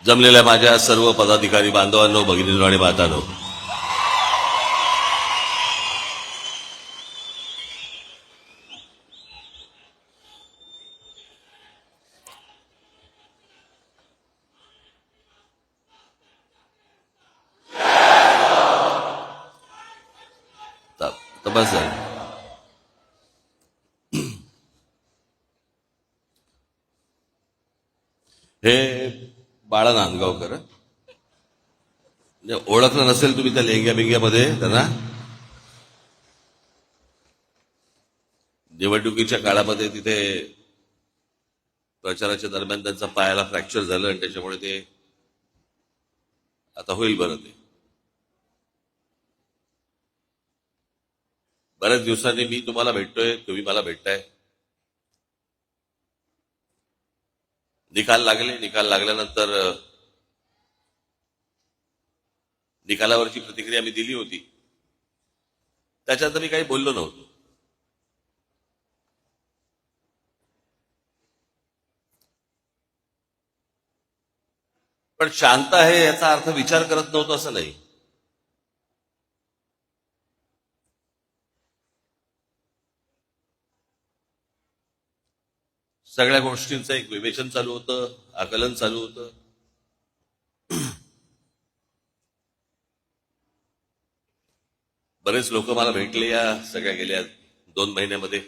जमलेल्या माझ्या सर्व पदाधिकारी बांधवांनो, भगिनींनो आणि मातांनो, बस झालं. हे बाळा नांदगावकर, ओळखलं नसेल तुम्ही त्या लेंग्या बिंग्यामध्ये त्यांना. निवडणुकीच्या काळामध्ये तिथे प्रचाराच्या दरम्यान त्यांचा पायाला फ्रॅक्चर झालं आणि त्याच्यामुळे ते आता होईल बरं. ते बऱ्याच दिवसांनी मी तुम्हाला भेटतोय, तुम्ही मला भेटताय. निकाल लागल्यानंतर निकालावरची प्रतिक्रिया मी दिली होती. त्याच्यात मी काही बोललो नव्हतो. पण शांत आहे याचा अर्थ विचार करत नव्हतो असं नाही. सगळ्या गोष्टींचं एक विवेचन चालू होतं, आकलन चालू होतं. बरेच लोक मला भेटले या सगळ्या गेल्या 2 महिन्यामध्ये,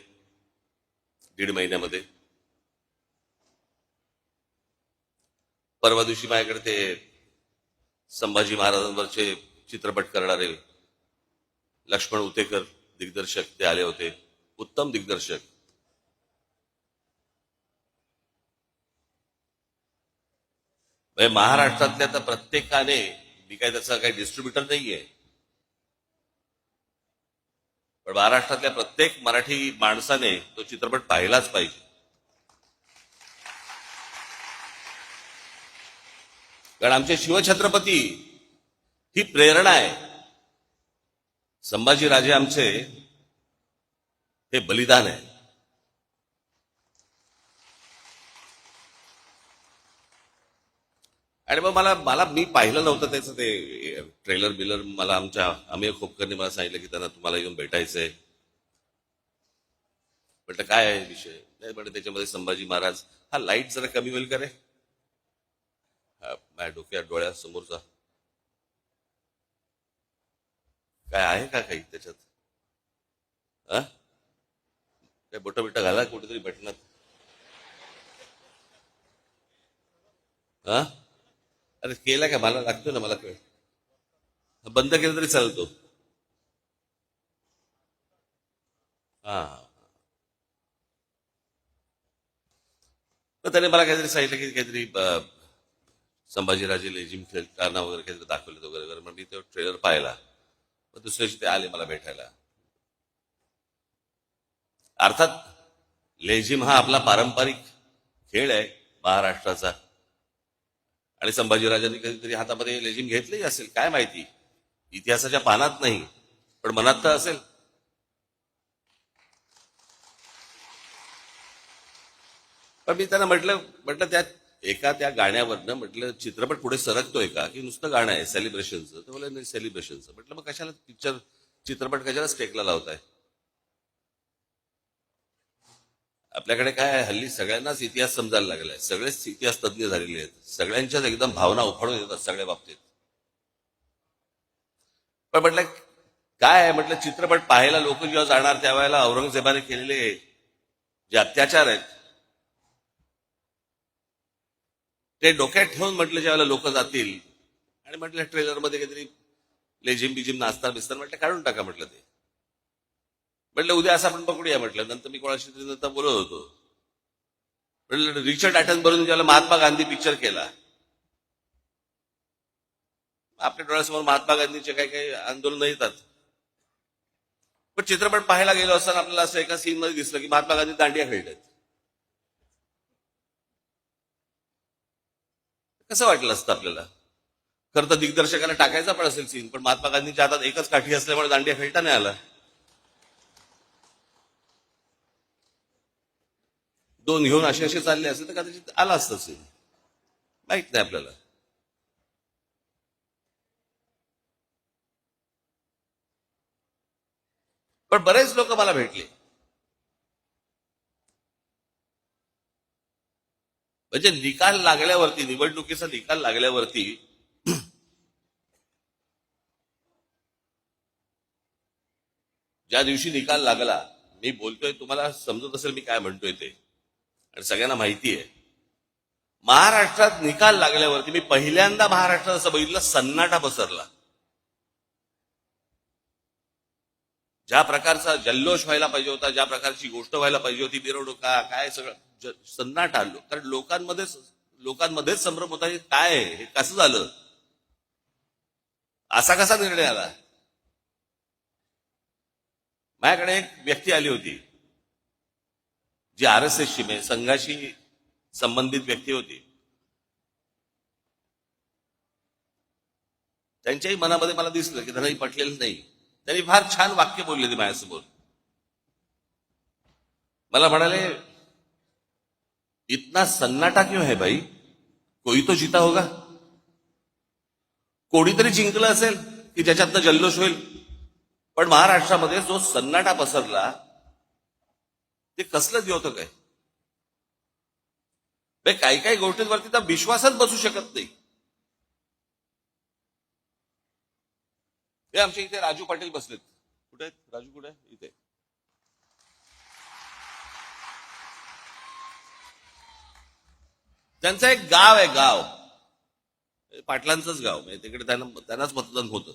1.5 महिन्यामध्ये. परवा दिवशी माझ्याकडे ते संभाजी महाराजांवरचे चित्रपट करणारे लक्ष्मण उतेकर दिग्दर्शक ते आले होते. उत्तम दिग्दर्शक. महाराष्ट्रातल्या तर प्रत्येकाने, मी काय त्याचा काही डिस्ट्रीब्युटर नाहीये, पण महाराष्ट्रातल्या प्रत्येक मराठी माणसाने तो चित्रपट पाहिलाच पाहिजे. कारण आमचे शिवछत्रपती ही प्रेरणा आहे. संभाजीराजे आमचे हे बलिदान आहे. आणि मग मला मी पाहिलं नव्हतं त्याचं ते ट्रेलर बिलर. मला आमच्या अमेय खोपकरने मला सांगितलं की त्यांना तुम्हाला येऊन भेटायचंय. म्हटलं काय आहे विषय. नाही म्हणजे त्याच्यामध्ये संभाजी महाराज, हा लाईट जरा कमी होईल का रे, माझ्या डोक्यात डोळ्यासमोरचा काय आहे का काही त्याच्यात. काय बोटा बिटा घाला कुठेतरी बटनात. अरे केला का, मला लागतो ना, मला कळ. बंद केलं तरी चालतो. हा, तर त्याने मला काहीतरी सांगितलं की काहीतरी संभाजीराजे लेझिम खेळताना वगैरे काहीतरी दाखवले वगैरे वगैरे. मग मी तो ट्रेलर पाहिला. मग दुसऱ्या दिवशी ते आले मला भेटायला. अर्थात लेझिम हा आपला पारंपरिक खेळ आहे महाराष्ट्राचा. आणि संभाजीराजांनी कधीतरी हातामध्ये लेझिम घेतलंही असेल, काय माहिती. इतिहासाच्या पानात नाही, पण मनात तर असेल. पण मी त्यांना म्हटलं त्या गाण्यावरनं म्हटलं चित्रपट पुढे सरकतोय का, की नुसतं गाणं आहे सेलिब्रेशनचं. तर बोला नाही, सेलिब्रेशनचं. म्हटलं मग कशाला चित्रपट कशाला स्टेकला लावताय. आपल्याकडे काय आहे, हल्ली सगळ्यांनाच इतिहास समजायला लागलाय. सगळेच इतिहास तज्ज्ञ झालेले आहेत. सगळ्यांच्याच एकदम भावना उफाळून येतात सगळ्या बाबतीत. पण म्हटलं काय आहे, म्हटलं चित्रपट पाहायला लोक जेव्हा जाणार त्यावेळेला औरंगजेबाने केलेले जे अत्याचार आहेत ते डोक्यात ठेवून म्हटलं ज्यावेळेला लोक जातील, आणि म्हटलं ट्रेलरमध्ये काहीतरी लेझिम बिजिम नाचतात बिस्तर, म्हटलं काढून टाका. म्हटलं ते म्हटलं उद्या असं आपण पकडूया. म्हटलं नंतर मी कोणाशी तरी नंतर बोलत होतो. म्हटलं रिचर्ड ॲटनबरोबर ज्याला महात्मा गांधी पिक्चर केला, आपल्या डोळ्यासमोर महात्मा गांधीचे काही काही आंदोलन येतात. पण चित्रपट पाहायला गेलो असताना आपल्याला असं एका सीन मध्ये दिसलं की महात्मा गांधी दांडिया खेळतात. कसं वाटलं असतं आपल्याला. खरं तर दिग्दर्शकाला टाकायचा पण असेल सीन, पण महात्मा गांधींच्या हातात एकच काठी असल्यामुळे दांडिया खेळता नाही आला. 2 घेऊन असे चालले असेल तर कदाचित आला असतं सीन, माहित नाही आपल्याला. पण बरेच लोक मला भेटले, म्हणजे निकाल लागल्यावरती, निवडणुकीचा निकाल लागल्यावरती ज्या दिवशी निकाल लागला, मी बोलतोय तुम्हाला समजत असेल मी काय म्हणतोय ते, आणि सगळ्यांना माहिती आहे. महाराष्ट्रात निकाल लागल्यावरती मी पहिल्यांदा महाराष्ट्रात असं बघितलं, सन्नाटा पसरला. ज्या प्रकारचा जल्लोष व्हायला पाहिजे होता, ज्या प्रकारची गोष्ट व्हायला पाहिजे होती, मिरवणुका काय सगळं सन्नाट आलो. कारण लोकांमध्येच संभ्रम होता की काय आहे, हे कसं झालं, असा कसा निर्णय आला. माझ्याकडे एक व्यक्ती आली होती जी RSSची म्हणजे संघाशी संबंधित व्यक्ती होती. त्यांच्याही मनामध्ये मला दिसलं की त्यांनाही पटलेलं नाही. त्यांनी फार छान वाक्य बोलले ते माझ्यासमोर. मला म्हणाले, इतना सन्नाटा क्यों है भाई, कोई तो जीता होगा, कोणीतरी जिंकलं असेल की ज्याच्यातनं जल्लोष होईल. पण महाराष्ट्रामध्ये जो सन्नाटा पसरला ते कसलं दिवत काय. काही काही गोष्टींवरती तर विश्वासच बसू शकत नाही. हे आमच्या इथे राजू पाटील बसलेत. कुठे आहेत राजू, कुठे आहे? इथे. त्यांचं एक गाव आहे, गाव पाटलांचंच गाव, म्हणजे तिकडे त्यांनाच मतदान होतं.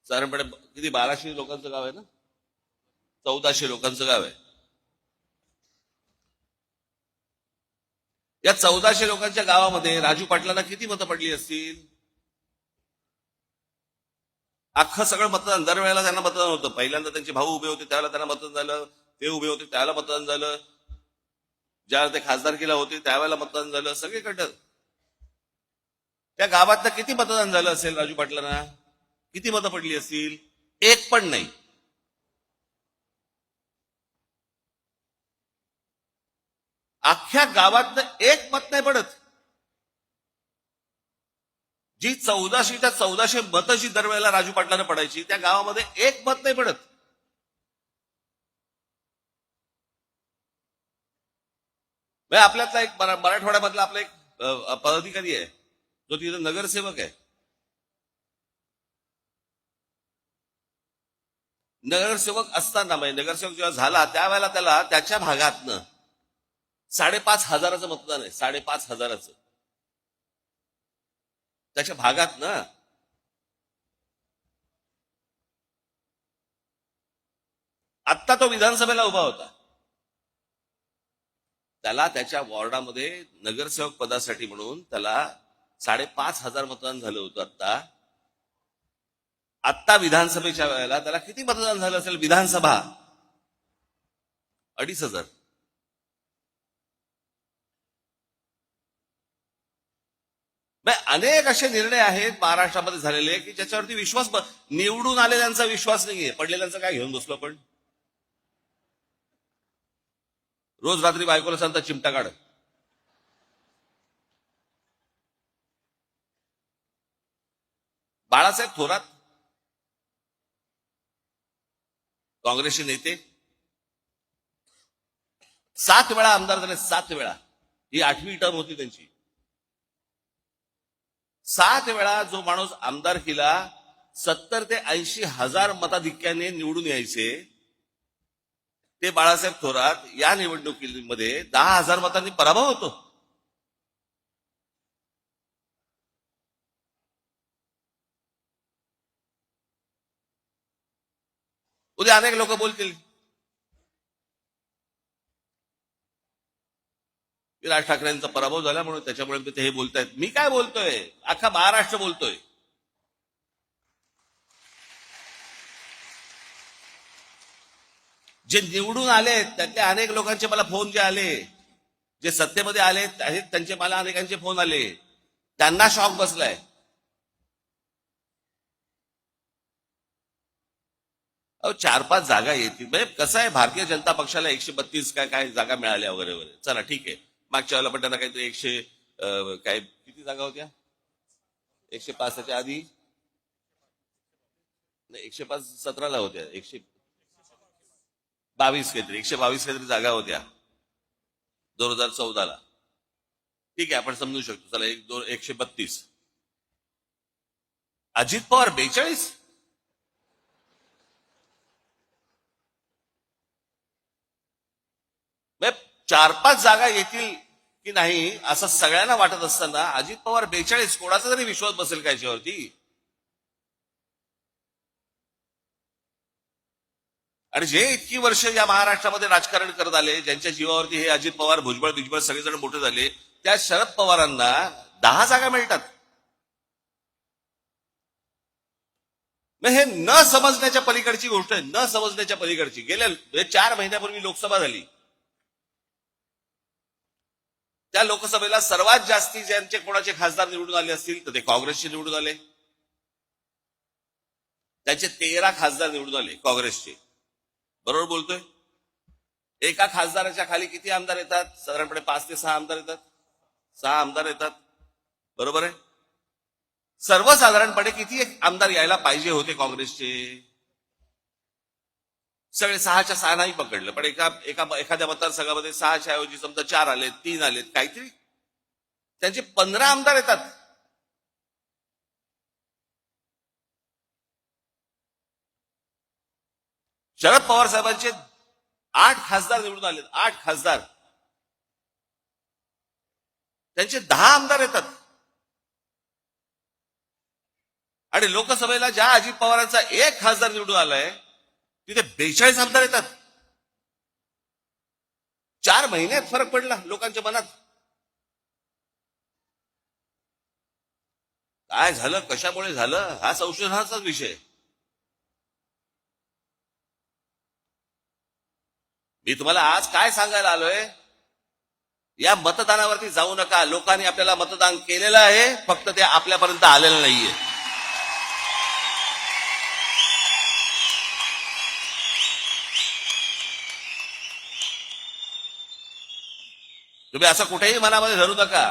साधारणपणे किती 1200 लोकांचं गाव आहे ना, 1400 लोकांचं गाव आहे. या 1400 लोकांच्या गावामध्ये राजू पाटलांना किती मतं पडली असतील? अख्खं सगळं मतदान, दरवेळेला त्यांना मतदान होतं. पहिल्यांदा त्यांचे भाऊ उभे होते त्यावेळेला त्यांना मतदान झालं, ते उभे होते त्यावेळेला मतदान झालं, ज्यावेळेला ते खासदारकीला होते त्यावेळेला मतदान झालं, सगळीकडं. त्या गावातलं किती मतदान झालं असेल राजू पाटलांना, किती मतं पडली असतील? एक पण नाही. अख्ख्या गावातनं एक मत नाही पडत. जी 1400 मतं जी दरवेळेला राजू पाटलांना पडायची, त्या गावामध्ये एक मत नाही पडत. आपल्यातला एक मराठवाड्यामधला आपला एक पदाधिकारी आहे जो तिथे नगरसेवक आहे. नगरसेवक असताना, म्हणजे नगरसेवक जेव्हा झाला त्यावेळेला त्याला त्याच्या भागातनं 5,500 मतदान आहे. 5,500 त्याच्या भागात ना. आत्ता तो विधानसभेला उभा होता, त्याला त्याच्या वॉर्डामध्ये नगरसेवक पदासाठी म्हणून त्याला 5,500 मतदान झालं होतं. आत्ता विधानसभेच्या वेळेला त्याला किती मतदान झालं असेल? विधानसभा 2,500. अनेक असे निर्णय आहेत महाराष्ट्रामध्ये झालेले की ज्याच्यावरती विश्वास, निवडून आलेल्यांचा विश्वास नाहीये, पडलेल्यांचा काय घेऊन बसलो आपण. रोज रात्री बायकोला सांगता चिमटा काढ. बाळासाहेब थोरात काँग्रेसचे नेते, 7 वेळा आमदार झाले, 7 वेळा. ही 8वी टर्म होती त्यांची. 7 वेळा जो माणूस आमदारकीला 70 ते 80 हजार मताधिक्याने निवडून यायचे, ते बाळासाहेब थोरात या निवडणुकीमध्ये 10,000 मतांनी पराभव होतो. उद्या अनेक लोक बोलतील की राज ठाकरेंचा पराभव झाला म्हणून त्याच्यामुळे ते हे बोलतायत. मी काय बोलतोय, अख्खा महाराष्ट्र बोलतोय. जे निवडून आले त्यातले अनेक लोकांचे मला फोन जे आले, जे सत्तेमध्ये आले आहेत त्यांचे मला अनेकांचे फोन आले, त्यांना शॉक बसलाय. 4-5 जागा येतील, म्हणजे कसं आहे, भारतीय जनता पक्षाला 132 काय जागा मिळाल्या वगैरे वगैरे, चला ठीक आहे. मागच्या वेळेला पण त्यांना काहीतरी 100 काय किती जागा होत्या, 105च्या आधी 105-17 होत्या, 122 काहीतरी, 122 काहीतरी जागा होत्या 2014ला. ठीक आहे, आपण समजू शकतो. चला 132. अजित पवार 42. म्हणजे 4-5 जागा येतील की नाही असं सगळ्यांना वाटत असताना अजित पवार 42, कोणाचा तरी विश्वास बसेल का याच्यावरती? आणि जे इतकी वर्ष या महाराष्ट्रामध्ये राजकारण करत आले, ज्यांच्या जीवावरती हे अजित पवार, भुजबळ बिजबळ सगळेजण मोठे झाले, त्या शरद पवारांना 10 जागा मिळतात. मग हे न समजण्याच्या पलीकडची गोष्ट आहे, न समजण्याच्या पलीकडची. गेल्या 4 महिन्यापूर्वी लोकसभा झाली. त्या लोकसभेला सर्वात जास्ती ज्यांचे कोणाचे खासदार निवडून आले असतील तर ते काँग्रेसचे निवडून आले. त्याचे 13 खासदार निवडून आले काँग्रेसचे. बरोबर बोलतोय? एका खासदाराच्या खाली किती आमदार येतात? साधारणपणे 5 ते 6 आमदार येतात. 6 आमदार येतात. बरोबर आहे? सर्वसाधारणपणे किती आमदार यायला पाहिजे होते काँग्रेसचे? सगळे 6च्या 6 नाही पकडलं, पण एखाद्या मतदारसंघामध्ये 6च्या ऐवजी समजा 4 आलेत, 3 आलेत, काहीतरी त्यांचे 15 आमदार येतात. शरद पवार साहेबांचे 8 खासदार निवडून आलेत. 8 खासदार, त्यांचे 10 आमदार येतात. आणि लोकसभेला ज्या अजित पवारांचा 1 खासदार निवडून आलाय तिथे 42 आमदार येतात. 4 महिन्यात फरक पडला लोकांच्या मनात. काय झालं, कशामुळे झालं, हा संशोधनाचाच विषय. मी तुम्हाला आज काय सांगायला आलोय, या मतदानावरती जाऊ नका. लोकांनी आपल्याला मतदान केलेलं आहे, फक्त ते आपल्यापर्यंत आलेलं नाहीये. तुम्ही असं कुठेही मनामध्ये धरू नका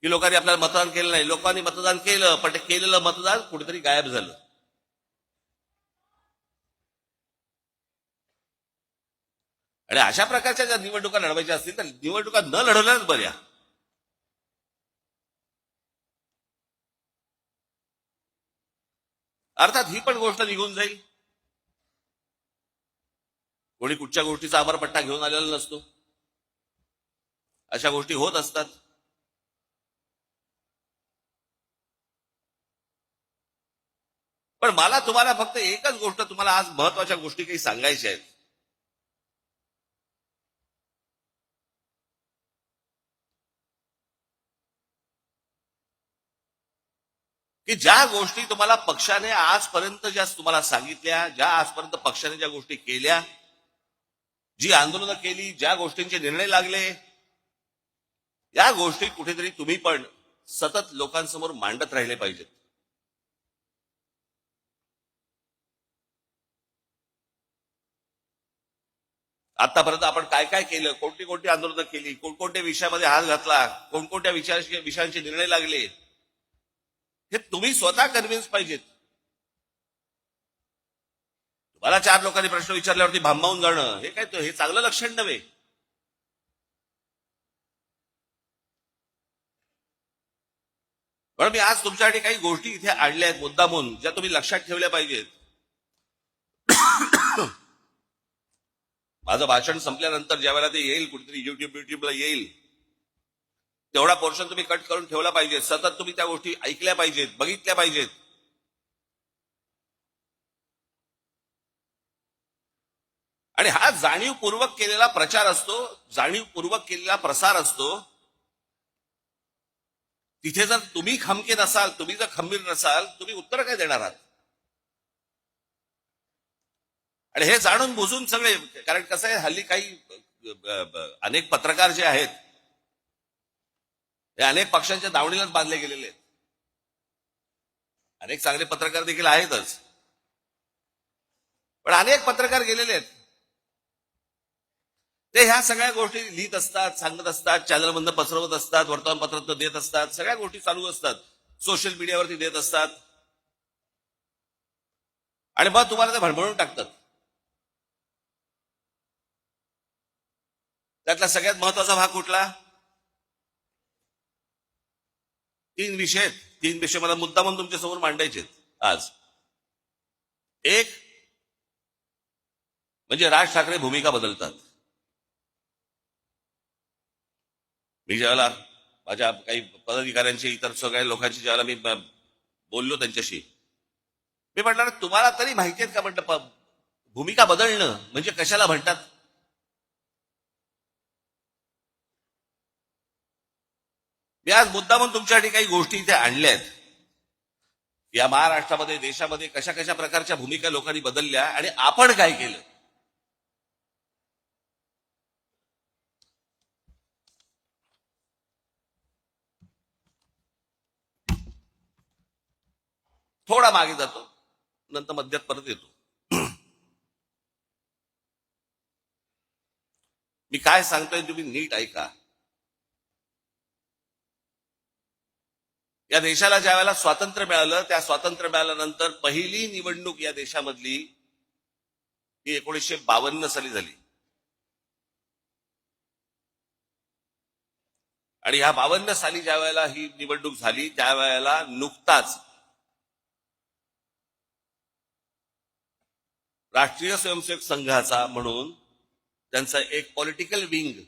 की लोकांनी आपल्याला मतदान केलं नाही. लोकांनी मतदान केलं, पण ते केलेलं मतदान कुठेतरी गायब झालं. आणि अशा प्रकारच्या ज्या निवडणुका लढवायच्या असतील तर निवडणुका न लढवल्याच बऱ्या. अर्थात ही पण गोष्ट निघून जाईल. कोणी कुठच्या गोष्टीचा अमरपट्टा घेऊन आलेला नसतो. अशा गोष्टी होत असतात. पण मला तुम्हाला फक्त एकच गोष्ट, तुम्हाला आज महत्वाच्या गोष्टी काही सांगायच्या आहेत. की ज्या गोष्टी तुम्हाला पक्षाने आजपर्यंत ज्या तुम्हाला सांगितल्या, ज्या आजपर्यंत पक्षाने ज्या गोष्टी केल्या, जी आंदोलनं केली, ज्या गोष्टींचे निर्णय लागले, या गोष्टी कुठेतरी तुम्ही पण सतत लोकांसमोर मांडत राहिले पाहिजेत. आतापर्यंत आपण काय काय केलं, कोणती कोणती आंदोलनं केली, कोणकोणत्या विषयामध्ये हात घातला, कोणकोणत्या विषयांचे निर्णय लागले, हे तुम्ही स्वतः कन्व्हिन्स पाहिजेत. तुम्हाला 4 लोकांनी प्रश्न विचारल्यावरती भांबावून जाणं हे काय, हे चांगलं लक्षण नव्हे. पण मी आज तुमच्यासाठी काही गोष्टी इथे आणल्या आहेत मुद्दामून, ज्या तुम्ही लक्षात ठेवल्या पाहिजेत. माझं भाषण संपल्यानंतर ज्या वेळेला ते येईल, कुठेतरी युट्यूबला येईल, तेवढा पोर्शन तुम्ही कट करून ठेवला पाहिजे. सतत तुम्ही त्या गोष्टी ऐकल्या पाहिजेत, बघितल्या पाहिजेत. आणि हा जाणीवपूर्वक केलेला प्रचार असतो, जाणीवपूर्वक केलेला प्रसार असतो. तिथे जर तुम्ही खमके नसाल, तुम्ही जर खंबीर नसाल, तुम्ही उत्तर काय देणार आहात? आणि हे जाणून बुजून सगळे, कारण कसं आहे, हल्ली काही अनेक पत्रकार जे आहेत हे अनेक पक्षांच्या दावणीलाच बांधले गेलेले आहेत. अनेक चांगले पत्रकार देखील आहेतच, पण अनेक पत्रकार गेलेले आहेत. ते ह्या सगळ्या गोष्टी लिहित असतात, सांगत असतात, चॅनलमधनं पसरवत असतात, वर्तमानपत्रात देत असतात, सगळ्या गोष्टी चालू असतात, सोशल मीडियावरती देत असतात. आणि मग तुम्हाला ते भणभणून टाकतात. त्यातला सगळ्यात महत्वाचा भाग कुठला? 3 विषय आहेत. 3 विषय मला मुद्दामून तुमच्यासमोर मांडायचे आज. एक म्हणजे राज ठाकरे भूमिका बदलतात. मी ज्यावेळेला माझ्या काही पदाधिकाऱ्यांची, इतर सगळ्या लोकांची ज्यावेळेला मी बोललो त्यांच्याशी, मी म्हटलं तुम्हाला तरी माहिती आहेत का, म्हटलं भूमिका बदलणं म्हणजे कशाला म्हणतात. मी आज मुद्दामून तुमच्यासाठी काही गोष्टी इथे आणल्या आहेत. या महाराष्ट्रामध्ये, देशामध्ये कशा कशा प्रकारच्या भूमिका लोकांनी बदलल्या आणि आपण काय केलं. थोडा मागे जातो, नंतर मध्यात परत येतो. मी काय सांगतोय तुम्ही नीट ऐका. या देशाला ज्या वेळेला स्वातंत्र्य मिळालं, त्या स्वातंत्र्य मिळाल्यानंतर पहिली निवडणूक या देशामधली ही 1952 साली झाली. आणि ह्या 52 साली ज्या वेळेला ही निवडणूक झाली, त्यावेळेला नुकताच राष्ट्रीय स्वयंसेवक संघाचा म्हणून त्यांचा एक पॉलिटिकल विंग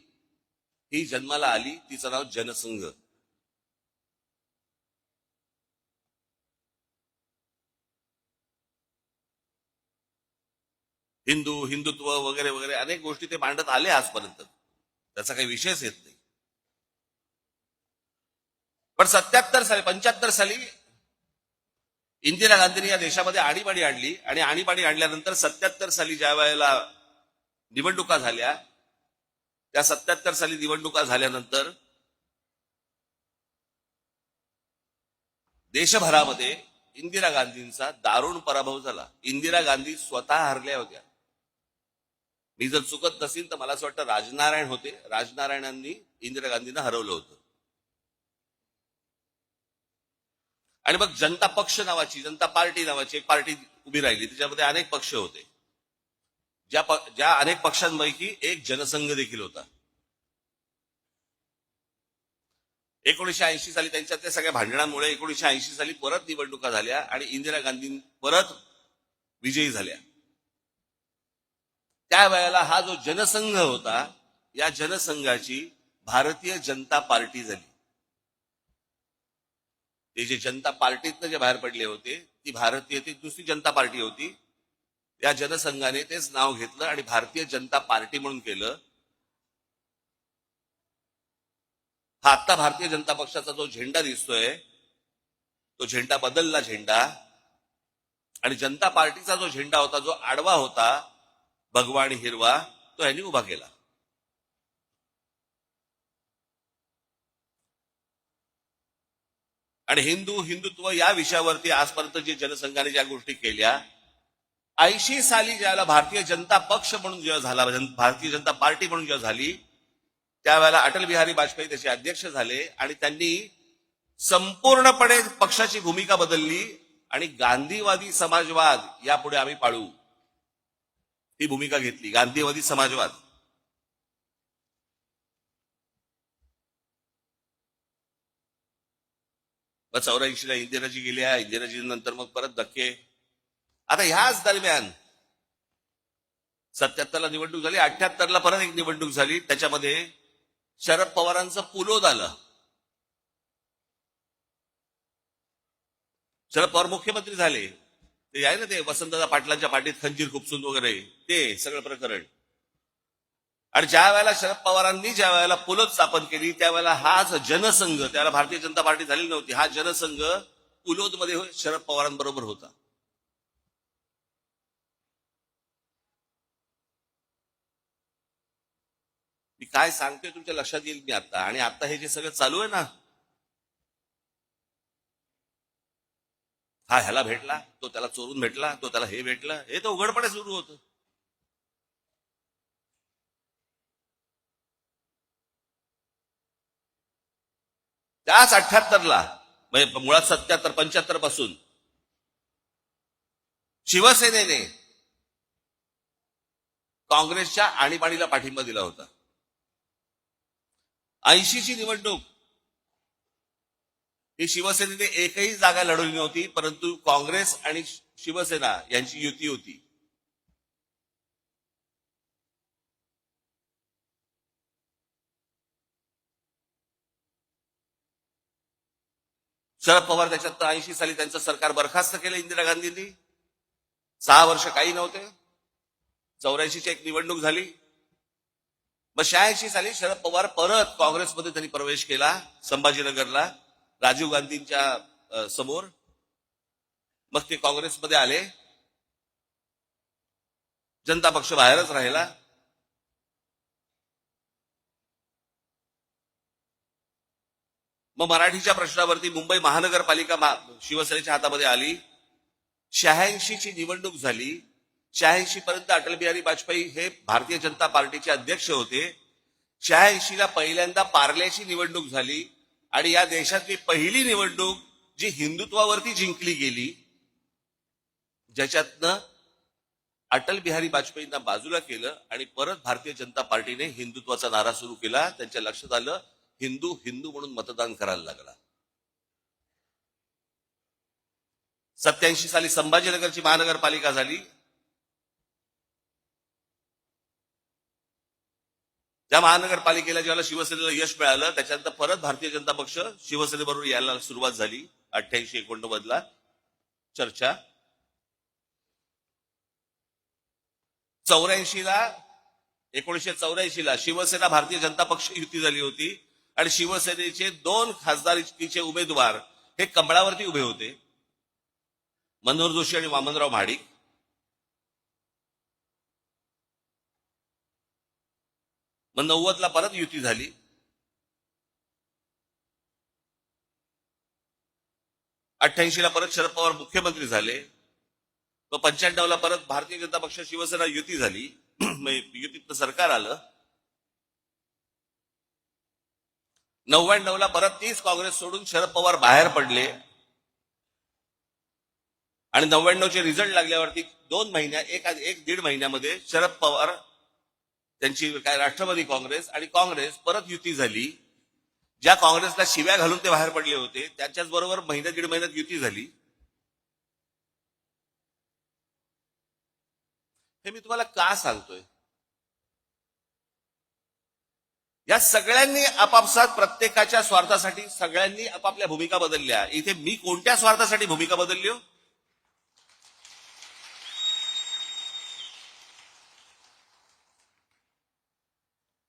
ही जन्माला आली. तिचं नाव जनसंघ. हिंदुत्व वगैरे वगैरे अनेक गोष्टी ते मांडत आले आजपर्यंत, त्याचा काही विषयच येत नाही. पण 75 साली इंदिरा गांधींनी या देशामध्ये आणीबाणी आणली. आणि आणीबाणी आणल्यानंतर 77 साली ज्या वेळेला निवडणुका झाल्या, त्या 77 साली निवडणुका झाल्यानंतर देशभरामध्ये इंदिरा गांधींचा दारुण पराभव झाला. इंदिरा गांधी स्वतः हरल्या होत्या. मी जर चुकत नसेल तर मला असं वाटतं राजनारायण होते, राजनारायणांनी इंदिरा गांधींना हरवलं होतं. आणि मग जनता पक्ष नावाची, जनता पार्टी नावाची एक पार्टी उभी राहिली. त्याच्यामध्ये अनेक पक्ष होते. ज्या अनेक पक्षांपैकी एक जनसंघ देखील होता. 1980 साली त्यांच्यातल्या सगळ्या भांडणांमुळे 1980 साली परत निवडणुका झाल्या आणि इंदिरा गांधी परत विजयी झाल्या. त्यावेळेला हा जो जनसंघ होता, या जनसंघाची भारतीय जनता पार्टी झाली. ते जे जनता पार्टीतनं जे बाहेर पडले होते, ती भारतीय, ती दुसरी जनता पार्टी होती. या जनसंघाने तेच नाव घेतलं आणि भारतीय जनता पार्टी म्हणून केलं. हा आता भारतीय जनता पक्षाचा जो झेंडा दिसतोय, तो झेंडा बदलला झेंडा. आणि जनता पार्टीचा जो झेंडा होता, जो आडवा होता, भगवा आणि हिरवा, तो यांनी उभा केला. आणि हिंदुत्व या विषयावरती आजपर्यंत जे जनसंघाने ज्या गोष्टी केल्या, 80 साली ज्याला भारतीय जनता पक्ष म्हणून जेव्हा झाला, भारतीय जनता पार्टी म्हणून जेव्हा झाली, त्यावेळेला अटल बिहारी वाजपेयी त्याचे अध्यक्ष झाले आणि त्यांनी संपूर्णपणे पक्षाची भूमिका बदलली आणि गांधीवादी समाजवाद यापुढे आम्ही पाळू, ही भूमिका घेतली. गांधीवादी समाजवाद. मग 84ला इंदिराजी गेल्या, इंदिराजी नंतर मग परत धक्के. आता ह्याच दरम्यान 77ला निवडणूक झाली, 78ला परत एक निवडणूक झाली. त्याच्यामध्ये शरद पवारांचं पुलोद आलं. शरद पवार मुख्यमंत्री झाले. ते आहे ना, ते वसंतदादा पाटलांच्या पाठीत खंजीर खुपसून वगैरे ते सगळं प्रकरण. आणि ज्या वेळेला शरद पवारांनी ज्या वेळेला पुलोद स्थापन केली, त्यावेळेला हाच जनसंघ, त्याला भारतीय जनता पार्टी झालेली नव्हती, हा जनसंघ पुलोदमध्ये शरद पवारांबरोबर होता. मी काय सांगतोय तुमच्या लक्षात येईल मी आता. आणि आता हे जे सगळं चालू आहे ना, हा ह्याला भेटला, तो त्याला चोरून भेटला, तो त्याला हे भेटलं, हे तर उघडपणे सुरू होतं. त्याच 78ला, म्हणजे मुळात 75 पासून शिवसेनेने काँग्रेसच्या आणीबाणीला पाठिंबा दिला होता. 80ची निवडणूक ही शिवसेनेने एकही जागा लढवली नव्हती, परंतु काँग्रेस आणि शिवसेना यांची युती होती. शरद पवार त्याच्यात 80 साली त्यांचं सरकार बरखास्त केलं इंदिरा गांधींनी. 6 वर्ष काही नव्हते. 84ची एक निवडणूक झाली. मग 86 साली शरद पवार परत काँग्रेसमध्ये त्यांनी प्रवेश केला संभाजीनगरला राजीव गांधींच्या समोर. मग ते काँग्रेसमध्ये आले. जनता पक्ष बाहेरच राहिला. मग मराठीच्या प्रश्नावरती मुंबई महानगरपालिका शिवसेनेच्या हातामध्ये आली. 86ची निवडणूक झाली. 86 पर्यंत अटल बिहारी वाजपेयी हे भारतीय जनता पार्टीचे अध्यक्ष होते. 86ला पहिल्यांदा पार्ल्याची निवडणूक झाली आणि या देशातली पहिली निवडणूक जी हिंदुत्वावरती जिंकली गेली, ज्याच्यातनं अटल बिहारी वाजपेयींना बाजूला केलं आणि परत भारतीय जनता पार्टीने हिंदुत्वाचा नारा सुरू केला. त्यांच्या लक्षात आलं हिंदू हिंदू म्हणून मतदान करायला लागला. 87 साली संभाजीनगरची महानगरपालिका झाली. त्या महानगरपालिकेला ज्यावेळेला शिवसेनेला यश मिळालं, त्याच्यानंतर परत भारतीय जनता पक्ष शिवसेनेबरोबर यायला सुरुवात झाली. 88-89 चर्चा. 1984ला शिवसेना भारतीय जनता पक्ष युती झाली होती आणि शिवसेनेचे 2 खासदारकीचे उमेदवार हे कमळावरती उभे होते, मनोहर जोशी आणि वामनराव महाडिक. मग 90ला परत युती झाली. ला परत शरद पवार मुख्यमंत्री झाले. मग 95ला परत भारतीय जनता पक्ष शिवसेना युती झाली. युतीतलं सरकार आलं. 99ला परत तीच काँग्रेस सोडून शरद पवार बाहेर पडले आणि 99चे रिझल्ट लागल्यावरती 2 महिन्यात एक दीड महिन्यामध्ये शरद पवार त्यांची राष्ट्रवादी काँग्रेस आणि काँग्रेस परत युती झाली. ज्या काँग्रेसला शिव्या घालून ते बाहेर पडले होते त्याच्याच बरोबर दीड महिन्यात युती झाली. हे मी तुम्हाला का सांगतोय? या सगळ्यांनी आपापसात प्रत्येकाच्या स्वार्थासाठी सगळ्यांनी आपापल्या भूमिका बदलल्या. इथे मी कोणत्या स्वार्थासाठी भूमिका बदलली हो?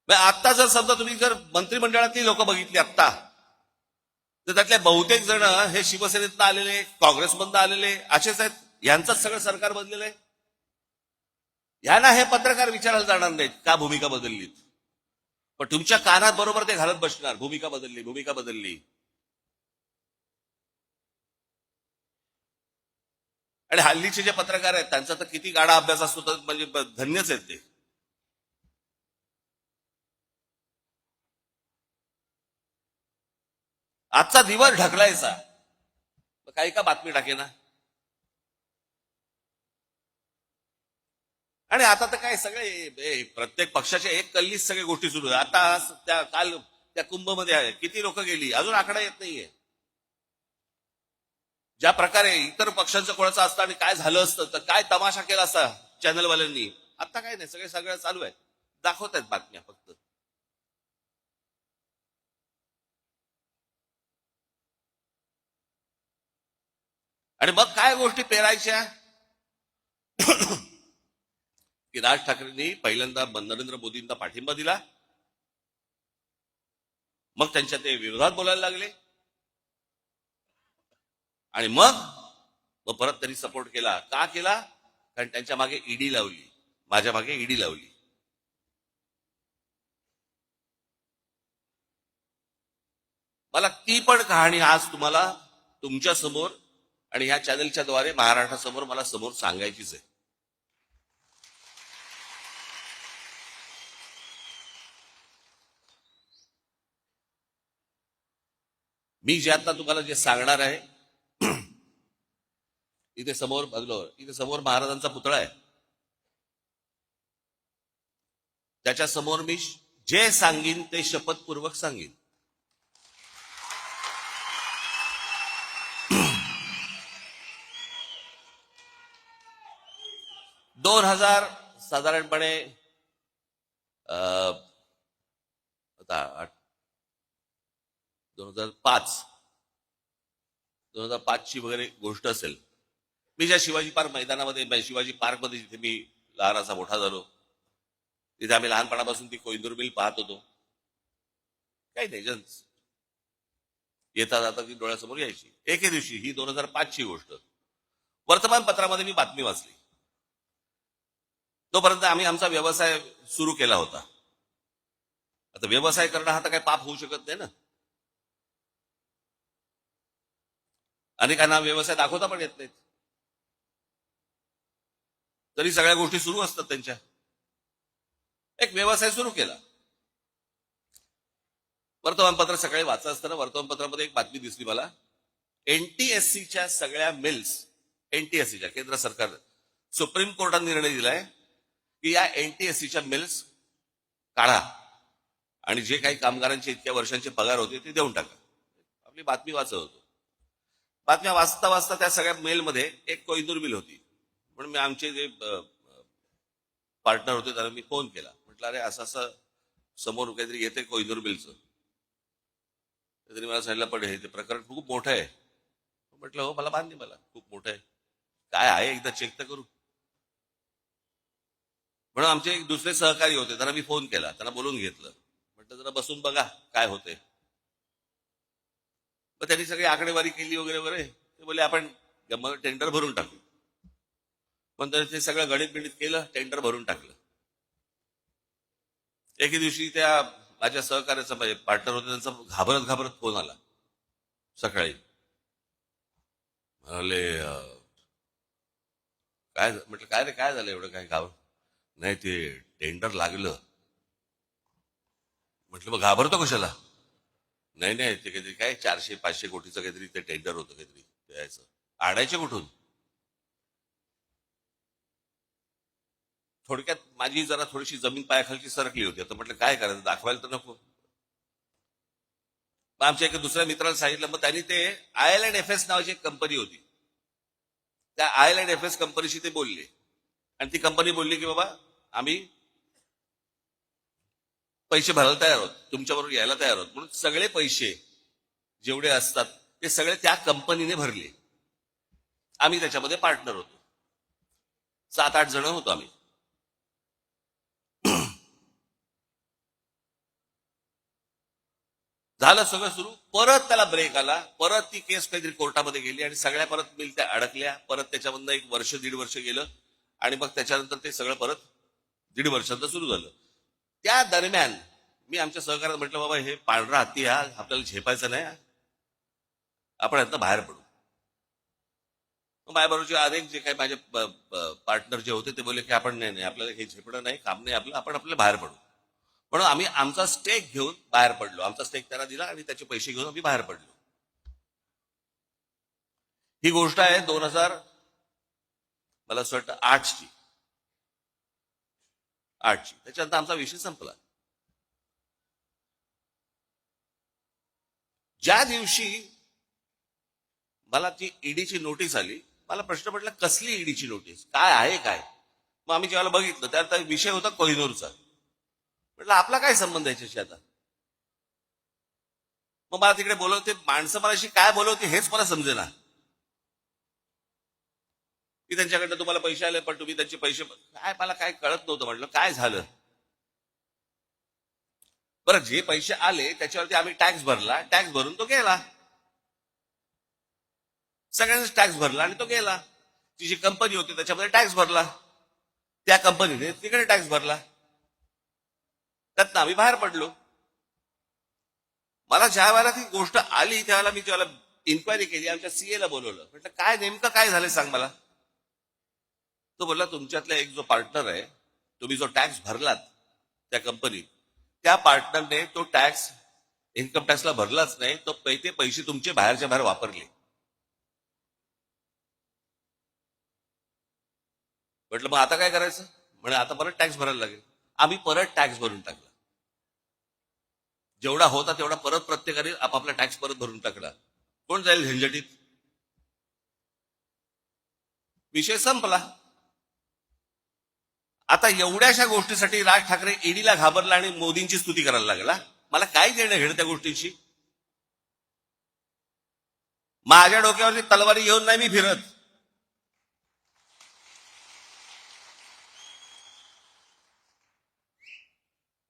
आता जर समजा तुम्ही जर मंत्रिमंडळातली लोक बघितली आता, तर त्यातले बहुतेक जण हे शिवसेनेतनं आलेले, काँग्रेसमधनं आलेले असेच आहेत. यांचंच सगळं सरकार बनलेलं आहे. यांना हे पत्रकार विचारायला जाणार नाहीत का भूमिका बदललीत, पण तुमच्या कानात बरोबर ते घालत बसणार भूमिका बदलली, भूमिका बदलली. आणि हल्लीचे जे पत्रकार आहेत त्यांचा तर किती गाडा अभ्यास असतो, तर म्हणजे धन्यच आहेत ते. आजचा दिवस ढकलायचा, काही का बातमी टाकेना. आणि आता तर काय सगळे प्रत्येक पक्षाच्या एक कल्लीच सगळ्या गोष्टी सुरू आहेत. आता काल त्या कुंभमध्ये आहे किती लोक गेली अजून आकडा येत नाहीये. ज्या प्रकारे इतर पक्षांचं कोणाचं असतं आणि काय झालं असतं, तर काय तमाशा केला असता चॅनलवाल्यांनी. आता काय नाही, सगळं चालू आहे, दाखवत आहेत बातम्या फक्त. आणि मग काय गोष्टी पेरायच्या की राज ठाकरेंनी पहिल्यांदा नरेंद्र मोदींना पाठिंबा दिला, मग त्यांच्या ते विरोधात बोलायला लागले आणि मग परत त्यांनी सपोर्ट केला. का केला? कारण त्यांच्या मागे ईडी लावली, माझ्या मागे ईडी लावली. मला ती पण कहाणी आज तुम्हाला तुमच्या समोर आणि ह्या चॅनलच्या द्वारे महाराष्ट्रासमोर मला समोर सांगायचीच आहे. मी जे आता तुम्हाला जे सांगणार आहे, इथे समोर बघलो, इथे समोर महाराजांचा पुतळा आहे. त्याच्या समोर मी जे सांगीन ते शपथपूर्वक सांगीन. साधारणपणे आता 2005 ची वगैरे गोष्ट असेल. मी ज्या शिवाजी पार्क मैदानामध्ये, शिवाजी पार्कमध्ये जिथे मी लहानाचा मोठा झालो, तिथे आम्ही लहानपणापासून ती कोइंदूर मिल पाहत होतो. काही नाही, जन्स येता जाता ती डोळ्यासमोर यायची. एके दिवशी, ही 2005 ची गोष्ट, वर्तमानपत्रामध्ये मी बातमी वाचली. तोपर्यंत आम्ही आमचा व्यवसाय सुरू केला होता. आता व्यवसाय करणं हा तर काही पाप होऊ शकत नाही ना. अनेकांना व्यवसाय दाखवता पण येत नाहीत, तरी सगळ्या गोष्टी सुरू असतात त्यांच्या. एक व्यवसाय सुरू केला. वर्तमानपत्र सकाळी वाचत असताना वर्तमानपत्रामध्ये एक बातमी दिसली मला. एनटीएससीच्या सगळ्या मिल्स, एनटीएससीच्या, केंद्र सरकार, सुप्रीम कोर्टाने निर्णय दिलाय की या एनटीएससीच्या मिल्स काढा आणि जे काही कामगारांचे इतक्या वर्षांचे पगार होते ते देऊन टाका. आपली बातमी वाचत होतो. बातम्या वाचता वाचता त्या सगळ्या मेलमध्ये एक कोइंदूर मिल होती. म्हणून मी आमचे जे पार्टनर होते त्यांना मी फोन केला. म्हटलं, अरे असं असं समोर काहीतरी येते कोइंदूर मिलचं. तरी मला सांगितलं, पण हे ते प्रकरण खूप मोठं आहे. म्हटलं, हो मला मान्य, मला खूप मोठं आहे. काय आहे एकदा चेक तर करू. म्हणून आमचे एक दुसरे सहकारी होते, त्यांना मी फोन केला, त्यांना बोलून घेतलं. म्हटलं जरा बसून बघा काय होते. मग त्यांनी सगळी आकडेवारी केली वगैरे वगैरे. ते बोलले आपण टेंडर भरून टाकू. पण ते सगळं गणित केलं, टेंडर भरून टाकलं. एके दिवशी त्या माझ्या सहकार्याचा पार्टनर होते, त्यांचा घाबरत घाबरत फोन आला सकाळी. म्हणाले, काय. म्हटलं काय रे, काय झालं एवढं, काय घाबर. नाही ते टेंडर लागलं. म्हटलं मग घाबरतो कशाला. नाही नाही, ते काहीतरी काय 400-500 कोटीचं काहीतरी ते टेंडर होतं, काहीतरी द्यायचं. आणायचे कुठून. थोडक्यात माझी जरा थोडीशी जमीन पायाखालची सरकली होती. आता म्हटलं काय करायचं, दाखवायला तर नको. मग आमच्या एका दुसऱ्या मित्राला सांगितलं. मग त्यांनी ते आयलँड एफएस नावाची एक कंपनी होती, त्या आयलँड एफएस कंपनीशी ते बोलले. आणि ती कंपनी बोलली की बाबा आम्ही पैसे भरायला तयार आहोत, तुमच्याबरोबर यायला तयार आहोत. म्हणून सगळे पैसे जेवढे असतात ते सगळे त्या कंपनीने भरले. आम्ही त्याच्यामध्ये पार्टनर होतो. 7-8 जण होतो आम्ही. झालं सगळं सुरू. परत त्याला ब्रेक आला. परत ती केस काहीतरी कोर्टामध्ये गेली आणि सगळ्या परत मिल त्या अडकल्या. परत त्याच्यामधनं 1 वर्ष 1.5 वर्ष गेलं आणि मग त्याच्यानंतर ते सगळं परत 1.5 वर्षांचं सुरू झालं. त्या दरम्यान मी आमच्या सहकार्यात म्हटलं, बाबा हे पांढरा हत्ती हा आपल्याला झेपायचा नाही, आपण यातनं बाहेर पडू. माझ्याबरोबरचे अनेक जे काही माझे पार्टनर जे होते ते बोलले की आपण नाही, आपल्याला हे झेपणं नाही, काम नाही आपलं, आपण आपल्या बाहेर पडू. म्हणून आम्ही आमचा स्टेक घेऊन बाहेर पडलो. आमचा स्टेक त्याला दिला आणि त्याचे पैसे घेऊन आम्ही बाहेर पडलो. ही गोष्ट आहे 2000 मला असं वाटतं 8ची. त्याच्यानंतर आमचा विषय संपला. ज्या दिवशी मला ती ईडीची नोटीस आली, मला प्रश्न पडला कसली ईडीची नोटीस, काय आहे काय. मग आम्ही जेव्हा बघितलं त्यात विषय होता कोहिनूरचा. म्हटलं आपला काय संबंध याच्याशी आता. मग मला तिकडे बोलवते माणसं, मलाशी काय बोलवते हेच मला समजेना. की त्यांच्याकडनं तुम्हाला पैसे आले पण तुम्ही त्यांचे पैसे काय, मला काय कळत नव्हतं. म्हटलं काय झालं. बरं, जे पैसे आले त्याच्यावरती आम्ही टॅक्स भरला, टॅक्स भरून तो गेला. सगळ्यांनीच टॅक्स भरला आणि तो गेला. ती जी कंपनी होती त्याच्यामध्ये टॅक्स भरला, त्या कंपनीने तिकडे टॅक्स भरला, त्यातनं आम्ही बाहेर पडलो. मला ज्या वेळेला ती गोष्ट आली त्यावेळेला मी ज्यावेळेला इन्क्वायरी केली, आमच्या सीएला बोलवलं. म्हटलं काय नेमकं काय झालं सांग मला. तो बोलला तुमच्यातला एक जो पार्टनर आहे, तुम्ही जो टॅक्स भरलात त्या कंपनीत, त्या पार्टनरने तो टॅक्स इन्कम टॅक्सला भरलाच नाही, तो ते पैसे तुमचे बाहेरच्या बाहेर वापरले. म्हटलं मग आता काय करायचं? म्हणे आता परत टॅक्स भरायला लागेल. आम्ही परत टॅक्स भरून टाकला. जेवढा होता तेवढा परत प्रत्येकाने आपापला टॅक्स परत भरून टाकला. कोण जाईल झंझटीत? विषय संपला. आता एवढ्याशा गोष्टीसाठी राज ठाकरे ईडीला घाबरला आणि मोदींची स्तुती करायला लागला. मला काय देणं घेणं त्या गोष्टींशी? माझ्या डोक्यावरची तलवारी घेऊन नाही मी फिरत.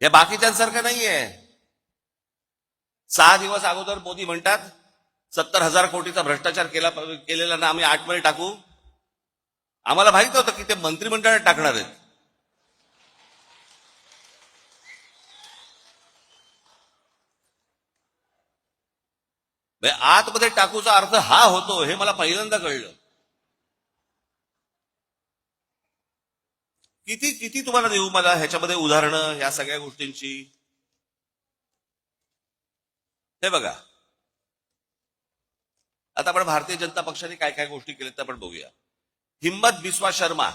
हे बाकीच्यांसारखं नाहीये. 6 दिवस अगोदर मोदी म्हणतात 70,000 कोटीचा भ्रष्टाचार केलेला ना आम्ही 8 मध्ये टाकू. आम्हाला माहित होतं की ते मंत्रिमंडळात टाकणार आहेत. आतमध्ये टाकूचा अर्थ हा होतो हे मला पहिल्यांदा कळलं. किती किती तुम्हाला देऊ मला ह्याच्यामध्ये उदाहरणं या सगळ्या गोष्टींची? हे बघा, आता आपण भारतीय जनता पक्षाने काय काय गोष्टी केल्या ते आपण बघूया. हिम्मत बिस्वा शर्मा,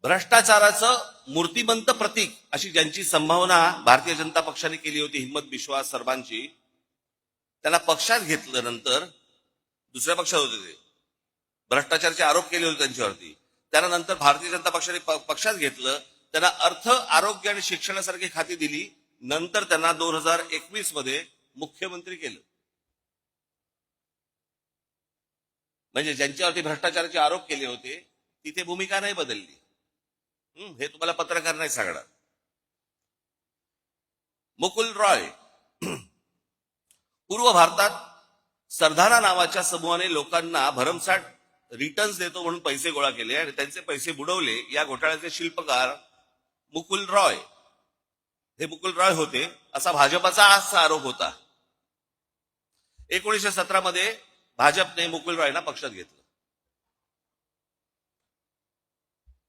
भ्रष्टाचाराचं मूर्तिमंत प्रतीक अशी ज्यांची संभावना भारतीय जनता पक्षाने केली होती, हिम्मत बिस्वा शर्मांची, त्यांना पक्षात घेतलं. नंतर दुसऱ्या पक्षात होते ते, भ्रष्टाचाराचे आरोप केले होते त्यांच्यावरती. त्यानंतर भारतीय जनता पक्षाने पक्षात घेतलं. त्यांना अर्थ, आरोग्य आणि शिक्षणासारखी खाती दिली. नंतर त्यांना 2021 मध्ये मुख्यमंत्री केलं. म्हणजे ज्यांच्यावरती भ्रष्टाचाराचे आरोप केले होते तिथे भूमिका नाही बदलली. हे तुम्हाला पत्रकार नाही सांगणार. मुकुल रॉय, पूर्व भारतात सरधाना नावाच्या समूहाने लोकांना भरमसाठ रिटर्न्स देतो म्हणून पैसे गोळा केले आणि त्यांचे पैसे बुडवले. या घोटाळ्याचे शिल्पकार मुकुल रॉय, हे मुकुल रॉय होते असा भाजपाचा आजचा आरोप होता. 1917 मध्ये भाजपने मुकुल रॉयला पक्षात घेतलं.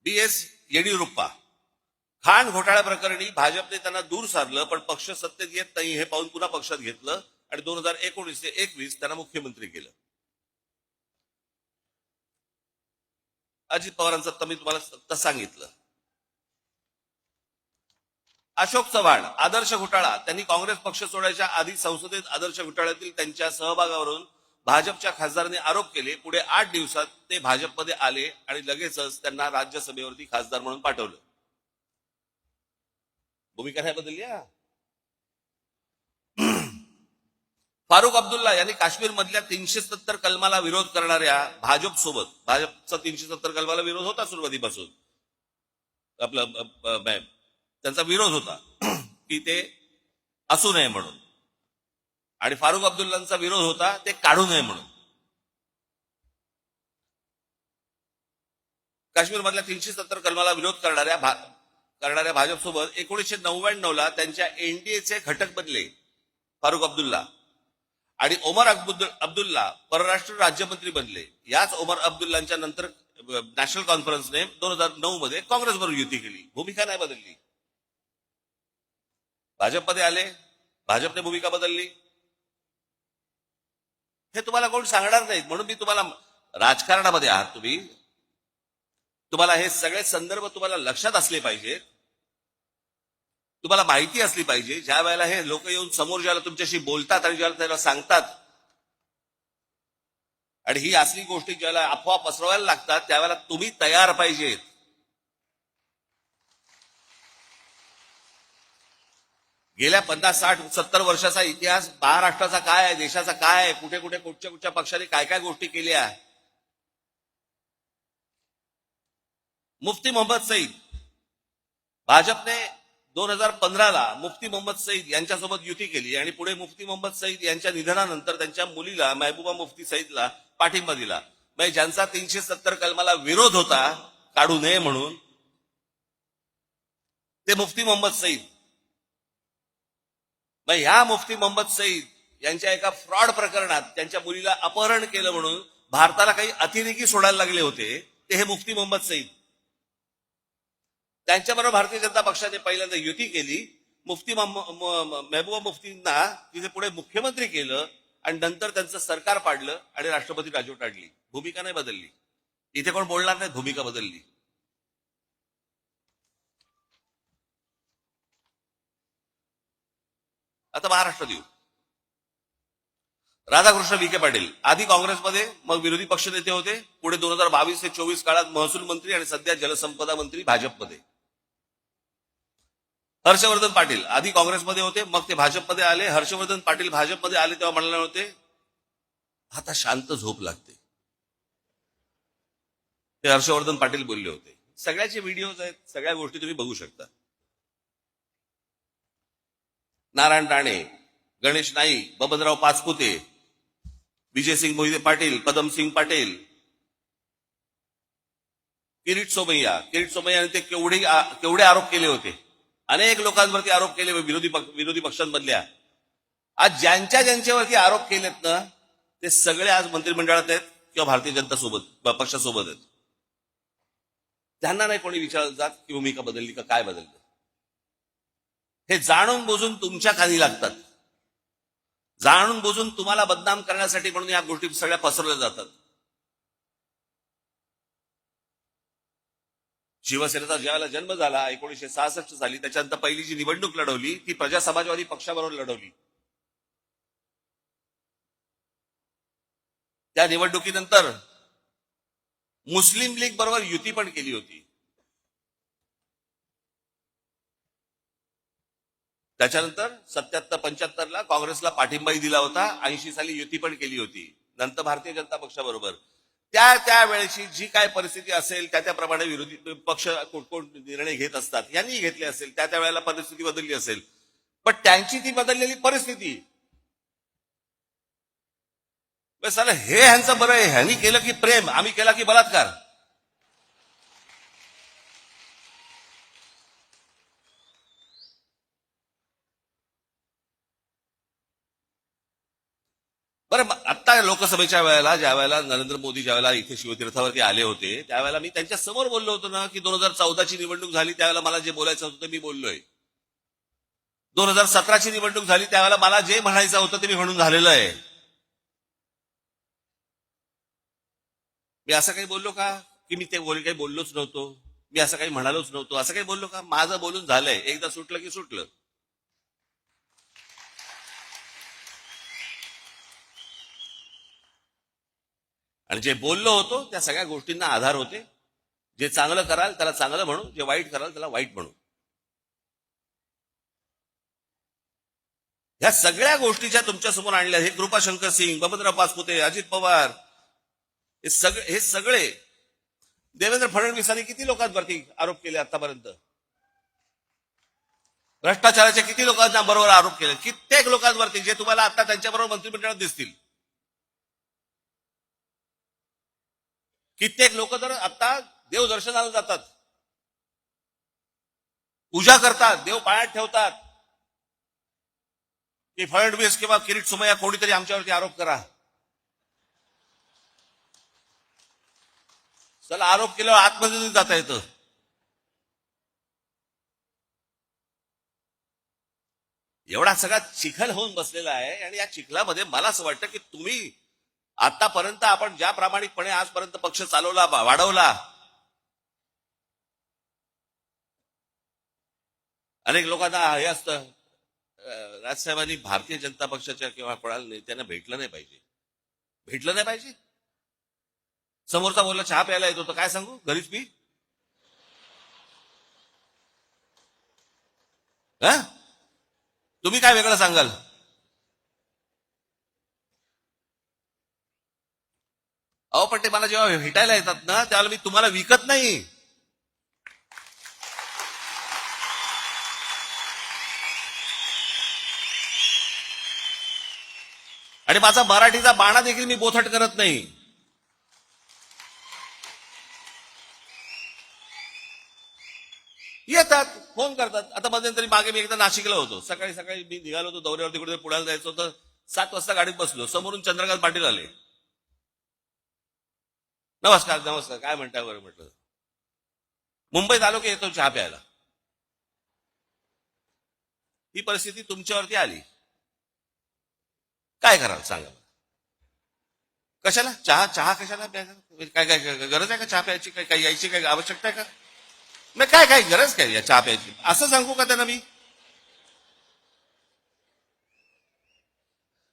BS येडियुरप्पा, खाण घोटाळ्या प्रकरणी भाजपने त्यांना दूर सारलं, पण पक्ष सत्तेत येत नाही हे पाहून पुन्हा पक्षात घेतलं आणि 2019 ते 21 त्यांना मुख्यमंत्री केलं. अजित पवारांचं मी तुम्हाला सांगितलं. अशोक चव्हाण, आदर्श घोटाळा, त्यांनी काँग्रेस पक्ष सोडायच्या आधी संसदेत आदर्श घोटाळ्यातील त्यांच्या सहभागावरून भाजपच्या खासदारांनी आरोप केले. पुढे 8 दिवसात ते भाजपमध्ये आले आणि लगेचच त्यांना राज्यसभेवरती खासदार म्हणून पाठवलं. भूमिका नाही बदलली. फारुख अब्दुल्ला यांनी काश्मीर मधल्या 370 कलमाला विरोध करणाऱ्या भाजपसोबत, भाजपचा 370 कलमाला विरोध होता सुरुवातीपासून, आपलं त्यांचा विरोध होता की ते असू नये म्हणून, आणि फारुख अब्दुल्लांचा विरोध होता ते काढू नये म्हणून. काश्मीरमधल्या 370 कलमाला विरोध करणाऱ्या भाजपसोबत 1999 त्यांच्या एनडीएचे घटक बनले फारुख अब्दुल्ला, आणि ओमर अब्दुल्ला परराष्ट्र राज्यमंत्री बनले. याच ओमर अब्दुल्लांच्या नंतर नॅशनल कॉन्फरन्सने 2009 मध्ये काँग्रेसबरोबर युती केली. भूमिका नाही बदलली. भाजपमध्ये आले, भाजपने भूमिका बदलली. हे तुम्हाला कोण सांगणार नाही. म्हणून मी तुम्हाला, राजकारणामध्ये आहात तुम्ही, तुम्हाला हे सगळे संदर्भ तुम्हाला लक्षात असले पाहिजेत, तुम्हाला माहिती असली पाहिजे. ज्या वेळेला हे लोक येऊन समोर ज्याला तुमच्याशी बोलतात आणि ज्याला त्याला सांगतात आणि ही असली गोष्टी ज्याला अफवा पसरवायला लागतात, त्यावेळेला तुम्ही तयार पाहिजेत. गेल्या 50, 60, 70 वर्षाचा इतिहास महाराष्ट्राचा काय आहे, देशाचा काय आहे, कुठे कुठे कुठच्या कुठच्या पक्षाने काय काय गोष्टी केल्या. मुफ्ती मोहम्मद सईद, भाजपने 2015ला मुफ्ती मोहम्मद सईद यांच्यासोबत युती केली आणि पुढे मुफ्ती मोहम्मद सईद यांच्या निधनानंतर त्यांच्या मुलीला महबूबा मुफ्ती सईदला पाठिंबा दिला. म्हणजे ज्यांचा 370 कलमाला विरोध होता काढू नये म्हणून, ते मुफ्ती मोहम्मद सईद. मग ह्या मुफ्ती मोहम्मद सईद यांच्या एका फ्रॉड प्रकरणात त्यांच्या मुलीला अपहरण केलं म्हणून भारताला काही अतिरेकी सोडायला लागले होते, ते हे मुफ्ती मोहम्मद सईद. त्यांच्याबरोबर भारतीय जनता पक्षाने पहिल्यांदा युती केली. मुफ्ती महबूबा मुफ्तींना तिथे पुढे मुख्यमंत्री केलं आणि नंतर त्यांचं सरकार पाडलं आणि राष्ट्रपती राजवट आणली. भूमिका नाही बदलली. इथे कोण बोलणार नाही भूमिका बदलली. आता महाराष्ट्र देऊ. राधाकृष्ण विखे पाटील आधी काँग्रेसमध्ये, मग विरोधी पक्षनेते होते, पुढे 2022 ते 24 काळात महसूल मंत्री आणि सध्या जलसंपदा मंत्री भाजपमध्ये. हर्षवर्धन पाटील आधी काँग्रेसमध्ये होते, मग ते भाजपमध्ये आले. हर्षवर्धन पाटील भाजपमध्ये आले तेव्हा म्हणाले होते आता शांत झोप लागते. ते हर्षवर्धन पाटील बोलले होते. सगळ्याचे व्हिडिओज आहेत, सगळ्या गोष्टी तुम्ही बघू शकता. नारायण राणे, गणेश नाईक, बबनराव पाचपुते, विजयसिंग मोहिते पाटील, पदमसिंग पाटील, किरीट सोमय्याने ते केवढे आरोप केले होते. अनेक लोकांवरती आरोप केले विरोधी पक्षांमधल्या. आज ज्यांच्यावरती आरोप केलेत ना ते सगळे आज मंत्रिमंडळात आहेत किंवा भारतीय जनता पक्षासोबत आहेत. त्यांना नाही कोणी विचारलं जात की भूमिका बदलली का, काय बदललं. हे जाणून बुजून तुमच्या खाली लागतात. जाणून बुजून तुम्हाला बदनाम करण्यासाठी म्हणून या गोष्टी सगळ्या पसरल्या जातात. शिवसेनेचा ज्यावेळेला जन्म झाला 1966 साली, त्याच्यानंतर पहिली जी निवडणूक लढवली ती प्रजा समाजवादी पक्षाबरोबर लढवली. त्या निवडणुकीनंतर मुस्लिम लीग बरोबर युती पण केली होती. त्याच्यानंतर 77-75 ला काँग्रेसला पाठिंबाही दिला होता. 80 साली युती पण केली होती. नंतर भारतीय जनता पक्षाबरोबर. त्या वेळेची जी काय परिस्थिती असेल त्याप्रमाणे विरोधी पक्ष कोण निर्णय घेत असतात. यांनी घेतले असेल, त्या वेळेला परिस्थिती बदलली असेल. पण त्यांची ती बदललेली परिस्थिती हे ह्यांचं बरं आहे. ह्यांनी केलं की प्रेम, आम्ही केला की बलात्कार. बरं, आता लोकसभेच्या वेळेला ज्या वेळेला नरेंद्र मोदी ज्या वेळेला इथे शिवतीर्थावरती आले होते त्यावेळेला मी त्यांच्या समोर बोललो होतो ना की 2014ची निवडणूक झाली त्यावेळेला मला जे बोलायचं होतं ते मी बोललोय. 2017ची निवडणूक झाली त्यावेळेला मला जे म्हणायचं होतं ते मी म्हणून झालेलं आहे. मी असं काही बोललो का की मी ते काही बोललोच नव्हतो, मी असं काही म्हणालोच नव्हतो, असं काही बोललो का? माझं बोलून झालंय. एकदा सुटलं की सुटलं. आणि जे बोललो होतो त्या सगळ्या गोष्टींना आधार होते. जे चांगलं कराल त्याला चांगलं म्हणू, जे वाईट कराल त्याला वाईट म्हणू. ह्या सगळ्या गोष्टीच्या तुमच्या समोर आणल्या. हे कृपाशंकर सिंग, बबनराव पाचपुते, अजित पवार, हे सगळे देवेंद्र फडणवीसांनी किती लोकांवरती आरोप केले आतापर्यंत? भ्रष्टाचाराचे किती लोकांना बरोबर आरोप केले? कित्येक लोकांवरती जे तुम्हाला आता त्यांच्याबरोबर मंत्रिमंडळात दिसतील. कित्येक लोक तर आता देव दर्शनाला जातात, पूजा करतात, देव पायात ठेवतात की फडणवीस किंवा किरीट सोमय्या कोणीतरी आमच्यावरती आरोप करा. चला, आरोप केल्यावर आतमध्ये जाता येतं. एवढा सगळा चिखल होऊन बसलेला आहे. आणि या चिखलामध्ये मला असं वाटतं की तुम्ही आतापर्यंत आपण ज्या प्रामाणिकपणे आजपर्यंत पक्ष चालवला, वाढवला, अनेक लोकांना हे असतं राजसाहेबांनी भारतीय जनता पक्षाच्या किंवा कोणाला नेत्यांना भेटलं नाही पाहिजे. समोरचा बोलला चहा प्यायला येतो तर काय सांगू, घरीच पी. तुम्ही काय वेगळं सांगाल? अहो, पण ते मला जेव्हा भेटायला येतात ना त्यावेळेला मी तुम्हाला विकत नाही. आणि माझा मराठीचा बाणा देखील मी बोथट करत नाही. येतात, फोन करतात. आता मध्यंतरी मागे मी एकदा नाशिकला होतो. सकाळी मी निघालो होतो दौऱ्यावरती, कुठे पुण्याला जायचं होतं. 7 वाजता गाडीत बसलो. समोरून चंद्रकांत पाटील आले. नमस्कार, काय म्हणताय बरं म्हटलं. मुंबईत आलो की येतो चहा प्यायला. ही परिस्थिती तुमच्यावरती आली, काय कराल सांगा. कशाला चहा कशाला प्यायचा? काय गरज आहे का चहा प्यायची? काय यायची काय आवश्यकता आहे का? मग काय गरज काय या चहा प्यायची? असं सांगू का त्यांना मी?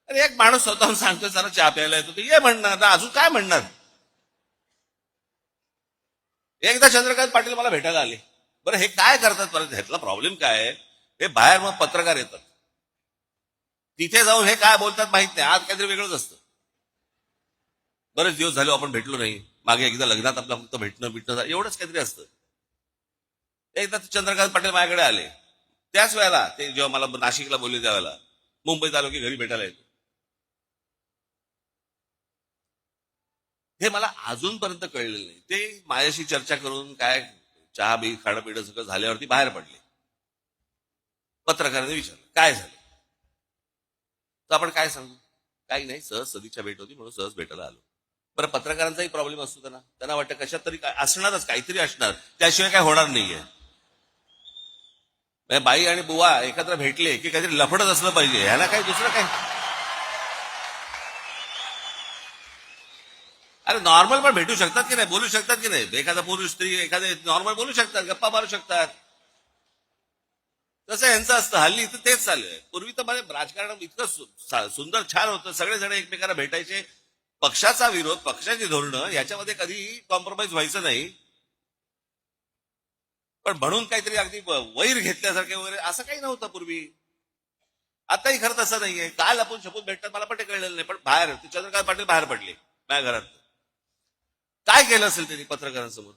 अरे एक माणूस स्वतःहून सांगतो जरा चहा प्यायला येतो ते ये म्हणणार ना, अजून काय म्हणणार. एकदा चंद्रकांत पाटील मला भेटायला आले. बरं हे काय करतात परत, ह्यातला प्रॉब्लेम काय आहे, हे बाहेर मग पत्रकार येतात, तिथे जाऊन हे काय बोलतात माहित नाही, आज काहीतरी वेगळंच असतं. बरेच दिवस झाले आपण भेटलो नाही, मागे एकदा लग्नात आपलं फक्त भेटणं एवढंच काहीतरी असतं. एकदा चंद्रकांत पाटील माझ्याकडे आले, त्याच वेळेला ते जेव्हा मला नाशिकला बोलले त्यावेळेला मुंबईत आलो की घरी भेटायला येतो. हे मला अजूनपर्यंत कळलेलं नाही. ते माझ्याशी चर्चा करून काय चहा बी खाणं पिणं सगळं झाल्यावरती बाहेर पडले. पत्रकाराने विचारलं काय झालं, तर आपण काय सांगू, काही नाही, सहज सदिच्छा भेट होती म्हणून सहज भेटायला आलो. बरं पत्रकारांचाही प्रॉब्लेम असतो, त्यांना वाटतं कशात तरी काय असणारच, काहीतरी असणार, त्याशिवाय काय होणार नाहीये. बाई आणि बुवा एकत्र भेटले की काहीतरी लफडच असलं पाहिजे, ह्याला काय दुसरं काय. अरे नॉर्मल पण भेटू शकतात की नाही, बोलू शकतात की नाही, एखादा पुरुष स्त्री एखादे नॉर्मल बोलू शकतात, गप्पा मारू शकतात. तसं यांचं असतं हल्ली, इथं तेच चालू आहे. पूर्वी तर म्हणजे राजकारण इतकं सुंदर छान होतं, सगळेजण एकमेकांना भेटायचे. पक्षाचा विरोध, पक्षाची धोरणं याच्यामध्ये कधी कॉम्प्रोमाइज व्हायचं नाही, पण म्हणून काहीतरी अगदी वैर घेतल्यासारखे वगैरे असं काही नव्हतं पूर्वी. आताही खरं तसं नाहीये. काल आपण शपथ भेटतात मला पण ते कळलेलं नाही, पण बाहेर चंद्रकांत पाटील बाहेर पडले माझ्या घरात. काय केलं असेल त्यांनी पत्रकारांसमोर,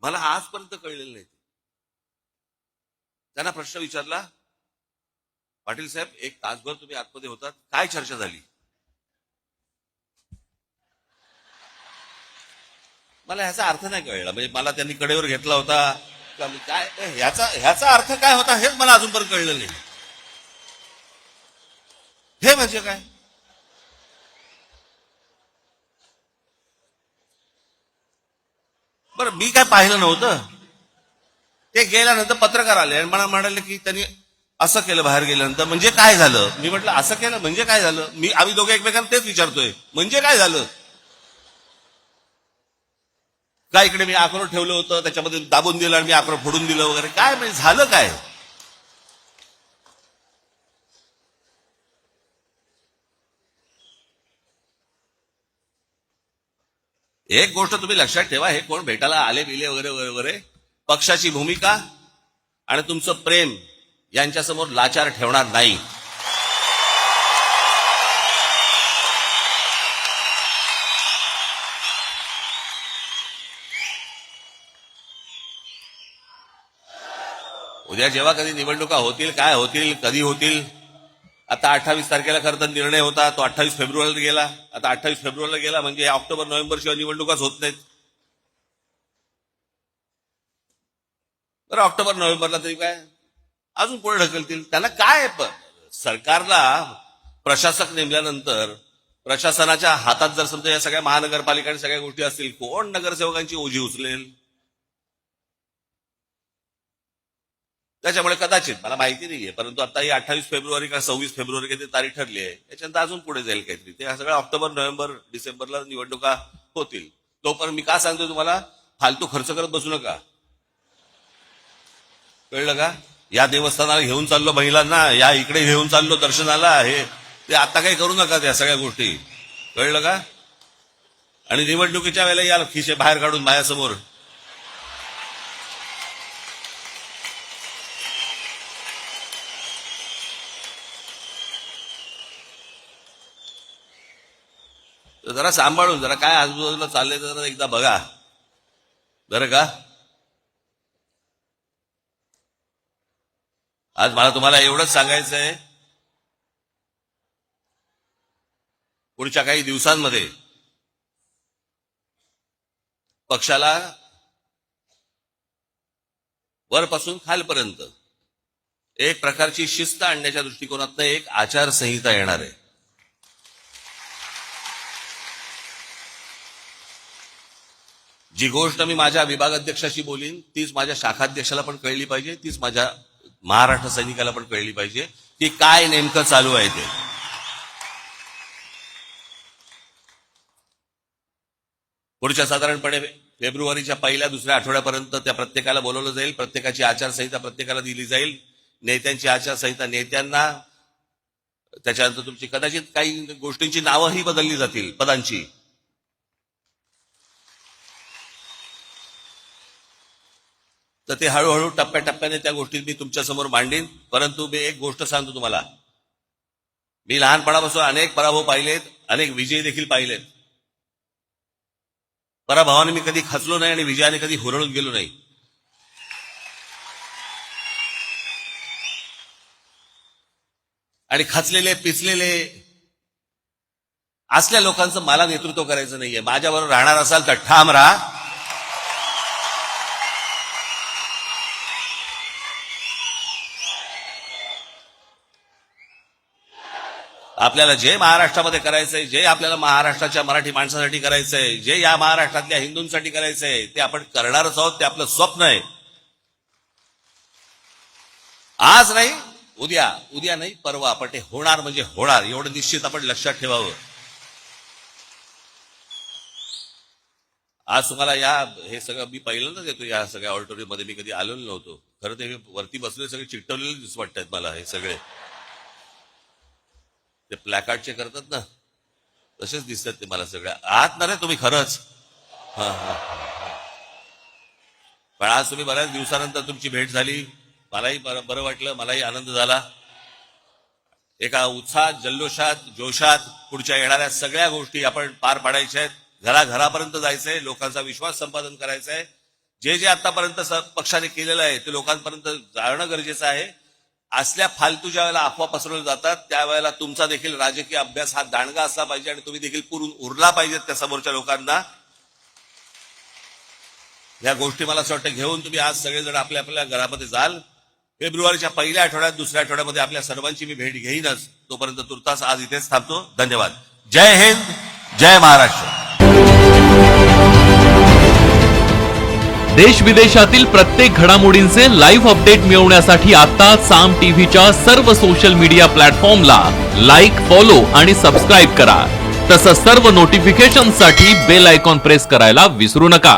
मला आजपर्यंत कळलेलं नाही. त्यांना प्रश्न विचारला, पाटील साहेब एक तासभर तुम्ही आतमध्ये होतात, काय चर्चा झाली. मला ह्याचा अर्थ नाही कळला. म्हणजे मला त्यांनी कडेवर घेतला होता का काय, ह्याचा अर्थ काय होता हेच मला अजूनपर्यंत कळलं नाही. हे म्हणजे काय, बरं मी काय पाहिलं नव्हतं. ते गेल्यानंतर पत्रकार आले आणि मला म्हणाले की त्यांनी असं केलं बाहेर गेल्यानंतर, म्हणजे काय झालं. मी म्हटलं असं केलं म्हणजे काय झालं, आम्ही दोघे एकमेकांना तेच विचारतोय, म्हणजे काय झालं. काय इकडे मी आक्रोड ठेवलं होतं, त्याच्यामध्ये दाबून दिलं आणि मी आक्रोड फोडून दिलं वगैरे, काय म्हणजे झालं काय. एक गोष्ट तुम्ही लक्षात ठेवा, हे कोण भेटायला आले बिले वगैरे वगैरे वगैरे, पक्षाची भूमिका आणि तुमचं प्रेम यांच्यासमोर लाचार ठेवणार नाही. उद्या जेव्हा कधी निवडणुका होतील, काय होतील, कधी होतील. आता 28 तारखेला खरं तर निर्णय होता, तो 28 फेब्रुवारीला गेला. आता 28 फेब्रुवारीला गेला म्हणजे ऑक्टोबर नोव्हेंबर शिवाय निवडणुकाच होत नाहीत. तर ऑक्टोबर नोव्हेंबरला तरी काय अजून पुढे ढकलतील. त्यांना काय, सरकारला प्रशासक नेमल्यानंतर प्रशासनाच्या हातात जर समजा या सगळ्या महानगरपालिका आणि सगळ्या गोष्टी असतील, कोण नगरसेवकांची ओझी उचलेल. त्याच्यामुळे कदाचित मला माहिती नाहीये, परंतु आता ही 28 फेब्रुवारी का 26 फेब्रुवारी काहीतरी तारीख ठरली आहे, त्याच्यानंतर अजून पुढे जाईल काहीतरी. ते सगळं ऑक्टोबर नोव्हेंबर डिसेंबरला निवडणुका होतील. तोपर्यंत मी का सांगतो तुम्हाला, फालतू खर्च करत बसू नका, कळलं का. या देवस्थानाला घेऊन चाललो महिलांना, या इकडे घेऊन चाललो दर्शनाला, हे ते आता काही करू नका त्या सगळ्या गोष्टी, कळलं का. आणि निवडणुकीच्या वेळेला या खिशे बाहेर काढून माझ्यासमोर जरा सांभाळून, जरा काय आजूबाजूला चाललंय जरा एकदा बघा बरं का. आज मला तुम्हाला एवढंच सांगायचं आहे, पुढच्या काही दिवसांमध्ये पक्षाला वरपासून खालपर्यंत एक प्रकारची शिस्त आणण्याच्या दृष्टिकोनातनं एक आचारसंहिता येणार आहे. जी गोष्ट मी माझ्या विभागाध्यक्षाशी बोलीन तीच माझ्या शाखाध्यक्षाला पण कळली पाहिजे, तीच माझ्या महाराष्ट्र सैनिकाला पण कळली पाहिजे की काय नेमकं चालू आहे ते. पुढच्या साधारणपणे फेब्रुवारीच्या पहिल्या दुसऱ्या आठवड्यापर्यंत त्या प्रत्येकाला बोलवलं जाईल, प्रत्येकाची आचारसंहिता प्रत्येकाला दिली जाईल. नेत्यांची आचारसंहिता, नेत्यांना त्याच्यानंतर तुमची कदाचित काही गोष्टींची नावंही बदलली जातील, पदांची. तर ते हळूहळू टप्प्याटप्प्याने त्या गोष्टी मी तुमच्यासमोर मांडीन. परंतु मी एक गोष्ट सांगतो तुम्हाला, मी लहानपणापासून अनेक पराभव पाहिलेत, अनेक विजय देखील पाहिलेत. पराभवाने मी कधी खचलो नाही आणि विजयाने कधी हुरळून गेलो नाही. आणि खचलेले, पिचलेले असल्या लोकांचं मला नेतृत्व करायचं नाहीये. माझ्याबरोबर राहणार असाल तर ठाम राहा. आपल्याला जे महाराष्ट्रामध्ये करायचंय, जे आपल्याला महाराष्ट्राच्या मराठी माणसासाठी करायचंय, जे या महाराष्ट्रातल्या हिंदूंसाठी करायचंय, ते आपण करणारच आहोत. ते आपलं स्वप्न आहे. आज नाही, उद्या नाही, परवा आपण ते होणार म्हणजे होणार, एवढं निश्चित आपण लक्षात ठेवावं. आज तुम्हाला हे सगळं मी पहिल्यांदाच येतो या सगळ्या ऑडिटोरियम मध्ये. मी कधी आलेलो नव्हतो. खरं ते वरती बसलेले सगळे चिकटवलेले दिसत वाटतात मला. हे सगळे ते प्लॅकार्डचे करतात ना, तसेच दिसतात ते मला सगळ्या. आहात ना रे तुम्ही खरंच. हा हा. पण आज तुम्ही बऱ्याच दिवसानंतर तुमची भेट झाली. मलाही बरं वाटलं, मलाही आनंद झाला. एका उत्साहात, जल्लोषात, जोशात पुढच्या येणाऱ्या सगळ्या गोष्टी आपण पार पाडायच्या आहेत. घराघरापर्यंत जायचंय, लोकांचा विश्वास संपादन करायचा आहे. जे जे आतापर्यंत पक्षाने केलेलं आहे ते लोकांपर्यंत जाणं गरजेचं आहे. असल्या फालतू ज्या वेळेला अफवा पसरवल्या जातात त्यावेळेला तुमचा देखील राजकीय अभ्यास हा दांडगा असला पाहिजे आणि तुम्ही देखील पुरून उरला पाहिजेत त्या समोरच्या लोकांना. या गोष्टी मला असं वाटतं घेऊन तुम्ही आज सगळेजण आपल्या आपल्या घरामध्ये जाल. फेब्रुवारीच्या पहिल्या आठवड्यात, दुसऱ्या आठवड्यामध्ये आपल्या सर्वांची मी भेट घेईनच. तोपर्यंत तुर्तास आज इथेच थांबतो. धन्यवाद. जय हिंद, जय महाराष्ट्र. देश विदेशातील प्रत्येक घडामोडींचे लाईव्ह अपडेट मिळवण्यासाठी आता साम टीव्हीच्या सर्व सोशल मीडिया प्लॅटफॉर्मला लाईक, फॉलो आणि सबस्क्राईब करा. तसंच सर्व नोटिफिकेशनसाठी बेल आयकॉन प्रेस करायला विसरू नका.